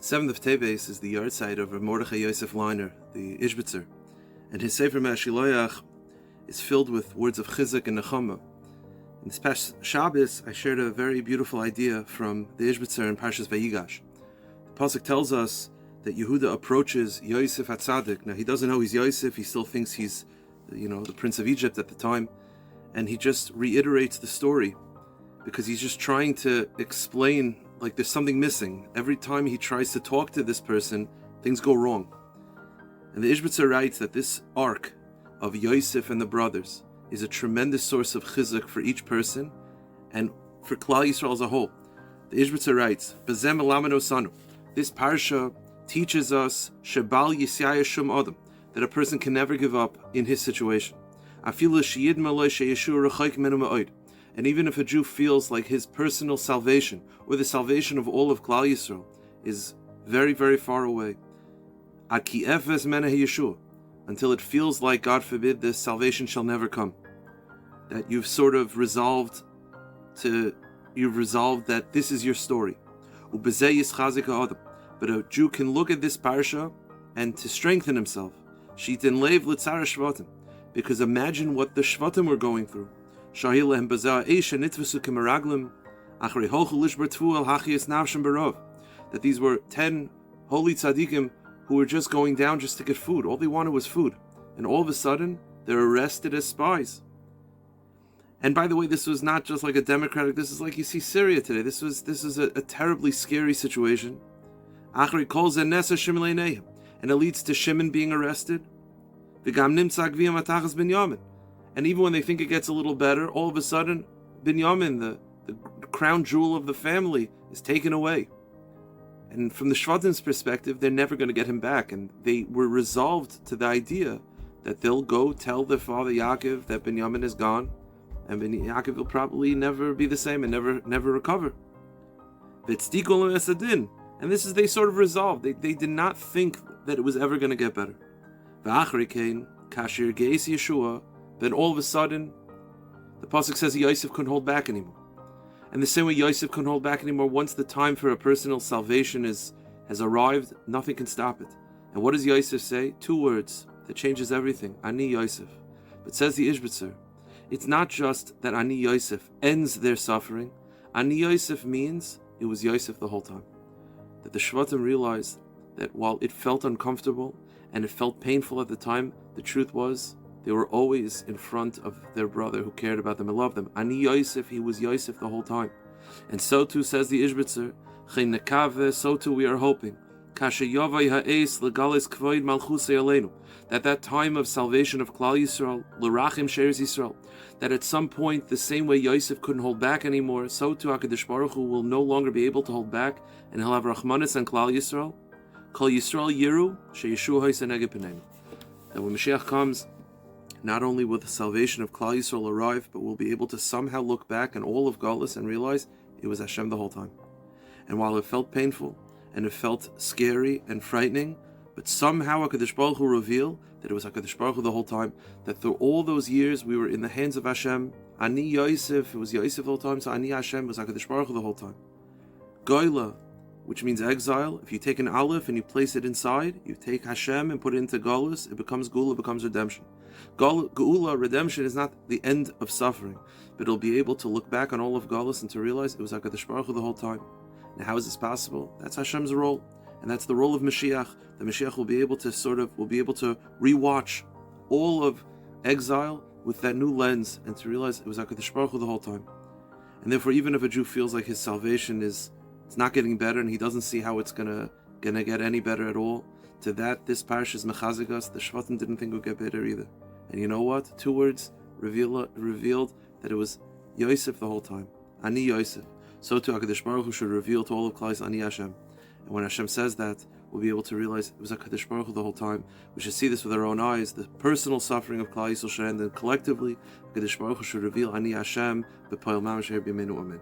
7th of Teves is the yahrzeit of Mordechai Yosef Leiner, the Ishbitzer, and his Sefer Mei Hashiloach is filled with words of chizuk and nechama. In this past Shabbos, I shared a very beautiful idea from the Ishbitzer in Parshas Vayigash. The pasuk tells us that Yehuda approaches Yosef HaTzadik. Now he doesn't know he's Yosef; he still thinks he's, the prince of Egypt at the time, and he just reiterates the story because he's just trying to explain. Like there's something missing. Every time he tries to talk to this person, things go wrong. And the Ishbitzer writes that this arc of Yosef and the brothers is a tremendous source of chizuk for each person and for Klal Yisrael as a whole. The Ishbitzer writes, "B'zem elamenu sanu." This parsha teaches us shebal yisyaya shum adam, that a person can never give up in his situation. Afilu sheyidma lo sheyeshu rechaik menu ma'od. And even if a Jew feels like his personal salvation, or the salvation of all of Klal Yisrael, is very, very far away, until it feels like, God forbid, this salvation shall never come. That you've sort of resolved that this is your story. But a Jew can look at this parsha and to strengthen himself. Because imagine what the Shvatim were going through. That these were 10 holy tzaddikim who were just going down just to get food. All they wanted was food. And all of a sudden, they're arrested as spies. And by the way, this was not just like a democratic, this is like you see Syria today. This is a terribly scary situation. And it leads to Shimon being arrested. And even when they think it gets a little better, all of a sudden, Binyamin, the crown jewel of the family, is taken away. And from the Shvatim's perspective, they're never going to get him back. And they were resolved to the idea that they'll go tell their father Yaakov that Binyamin is gone, and Yaakov will probably never be the same and never recover. And this is, they sort of resolved. They did not think that it was ever going to get better. Then all of a sudden, the pasuk says Yosef couldn't hold back anymore. And the same way Yosef couldn't hold back anymore, once the time for a personal salvation has arrived, nothing can stop it. And what does Yosef say? 2 words that changes everything. Ani Yosef. But says the Ishbitzer, it's not just that Ani Yosef ends their suffering. Ani Yosef means it was Yosef the whole time. That the Shvatim realized that while it felt uncomfortable and it felt painful at the time, the truth was they were always in front of their brother who cared about them and loved them. Ani Yosef, he was Yosef the whole time. And so too says the Ishbitzer, so too we are hoping, that that time of salvation of Klal Yisrael, l'rachim she'eretz Yisrael, that at some point, the same way Yosef couldn't hold back anymore, so too HaKadosh Baruch Hu will no longer be able to hold back, and he'll have Rachmanis and Klal Yisrael. Kol Yisrael yiru she'yeshu ha'isen neged pneim. That when Mashiach comes, not only will the salvation of Klal Yisrael arrive, but we'll be able to somehow look back on all of Galus and realize it was Hashem the whole time. And while it felt painful, and it felt scary and frightening, but somehow HaKadosh Baruch Hu revealed that it was HaKadosh Baruch Hu the whole time, that through all those years we were in the hands of Hashem. Ani Yosef, it was Yosef the whole time, so Ani Hashem was HaKadosh Baruch Hu the whole time. Goyla, which means exile, if you take an aleph and you place it inside, you take Hashem and put it into Galus, it becomes Gula, it becomes redemption. Geula, redemption, is not the end of suffering, but it'll be able to look back on all of Galus and to realize it was HaKadosh Baruch Hu the whole time. Now how is this possible? That's Hashem's role, and that's the role of Mashiach. The Mashiach will be able to rewatch all of exile with that new lens and to realize it was HaKadosh Baruch Hu the whole time. And therefore, even if a Jew feels like his salvation it's not getting better and he doesn't see how it's gonna get any better at all, to that this parish is mechazik us. The Shvatim didn't think it would get better either. And you know what? 2 words revealed that it was Yosef the whole time. Ani Yosef. So too HaKadosh Baruch Hu should reveal to all of Klal Yisrael Ani Hashem. And when Hashem says that, we'll be able to realize it was HaKadosh Baruch Hu the whole time. We should see this with our own eyes. The personal suffering of Klal Yisrael should end, and collectively HaKadosh Baruch Hu should reveal Ani Hashem b'poel mamash b'yamenu amen.